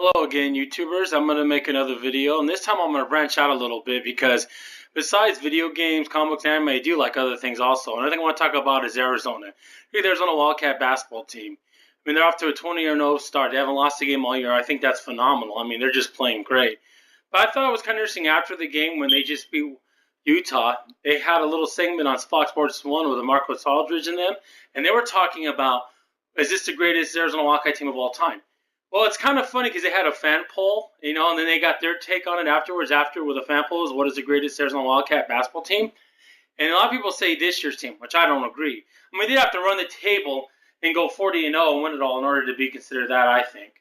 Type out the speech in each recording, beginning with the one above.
Hello again, YouTubers. I'm going to make another video, and this time I'm going to branch out a little bit because besides video games, comics, anime, I do like other things also. Another thing I want to talk about is Arizona. Hey, the Arizona Wildcat basketball team. I mean, they're off to a 20-0 start. They haven't lost a game all year. I think that's phenomenal. I mean, they're just playing great. But I thought it was kind of interesting after the game when they just beat Utah. They had a little segment on Fox Sports 1 with Marcus Aldridge and them, and they were talking about, is this the greatest Arizona Wildcat team of all time? Well, it's kind of funny because they had a fan poll, and then they got their take on it afterwards. After with a fan poll, is what is the greatest Arizona Wildcat basketball team? And a lot of people say this year's team, which I don't agree. I mean, they'd have to run the table and go 40-0 and win it all in order to be considered that, I think.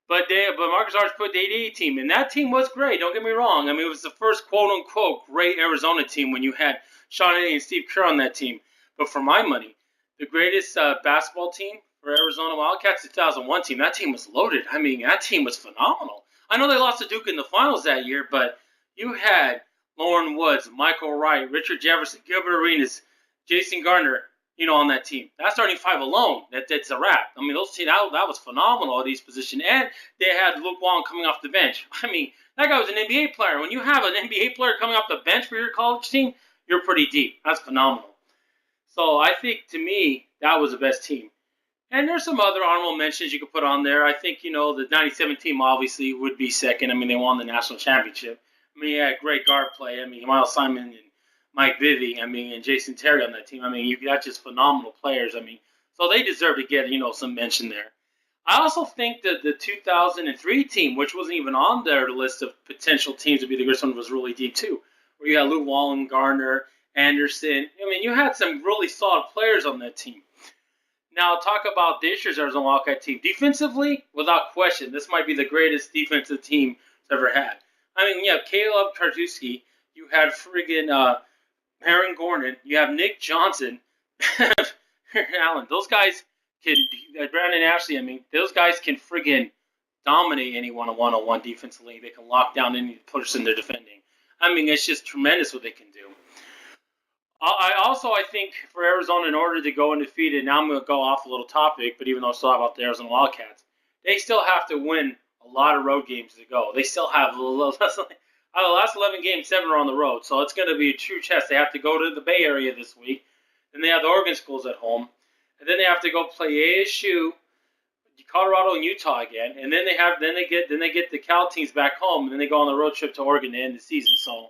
But Marcus Arch put the 88 team, and that team was great. Don't get me wrong. I mean, it was the first quote-unquote great Arizona team when you had Sean Eddy and Steve Kerr on that team. But for my money, the greatest basketball team for Arizona Wildcats 2001 team, that team was loaded. I mean, that team was phenomenal. I know they lost to Duke in the finals that year, but you had Lauren Woods, Michael Wright, Richard Jefferson, Gilbert Arenas, Jason Gardner, on that team. That starting five alone, that's a wrap. I mean, those teams, that was phenomenal at each position. And they had Luke Wong coming off the bench. I mean, that guy was an NBA player. When you have an NBA player coming off the bench for your college team, you're pretty deep. That's phenomenal. So I think, to me, that was the best team. And there's some other honorable mentions you could put on there. I think, the 97 team obviously would be second. I mean, they won the national championship. I mean, you had great guard play. I mean, Miles Simon and Mike Bibby, and Jason Terry on that team. I mean, that's just phenomenal players. I mean, so they deserve to get, some mention there. I also think that the 2003 team, which wasn't even on their list of potential teams to be the greatest one, was really deep too, where you had Lou Wallen, Garner, Anderson. I mean, you had some really solid players on that team. Now, talk about this year's Arizona Wildcat team. Defensively, without question, this might be the greatest defensive team it's ever had. I mean, you have Caleb Kartuski, you had friggin' Aaron Gordon, you have Nick Johnson, Allen. Those guys can, Brandon Ashley, those guys can friggin' dominate anyone one-on-one defensively. They can lock down any person they're defending. I mean, it's just tremendous what they can do. I think for Arizona, in order to go undefeated, now I'm going to go off a little topic, but even though it's still about the Arizona Wildcats, they still have to win a lot of road games to go. They still have the last 11 games, 7 are on the road, so it's going to be a true test. They have to go to the Bay Area this week, then they have the Oregon schools at home, and then they have to go play ASU, Colorado, and Utah again, and then they get the Cal teams back home, and then they go on the road trip to Oregon to end the season. So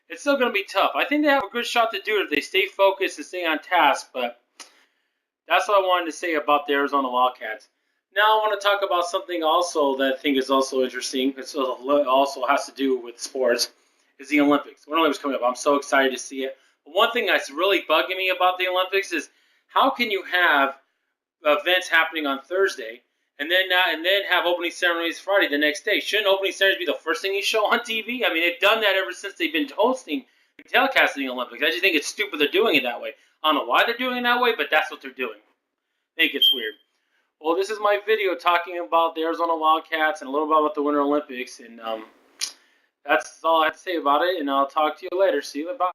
it's still going to be tough. I think they have a good shot to do it if they stay focused and stay on task, but that's what I wanted to say about the Arizona Wildcats. Now I want to talk about something also that I think is also interesting. It also has to do with sports, is the Olympics. Winter Olympics coming up. I'm so excited to see it. But one thing that's really bugging me about the Olympics is how can you have events happening on Thursday and then have opening ceremonies Friday the next day? Shouldn't opening ceremonies be the first thing you show on TV? I mean, they've done that ever since they've been hosting and telecasting the Olympics. I just think it's stupid they're doing it that way. I don't know why they're doing it that way, but that's what they're doing. I think it's weird. Well, this is my video talking about the Arizona Wildcats and a little bit about the Winter Olympics, and that's all I have to say about it, and I'll talk to you later. See you, bye.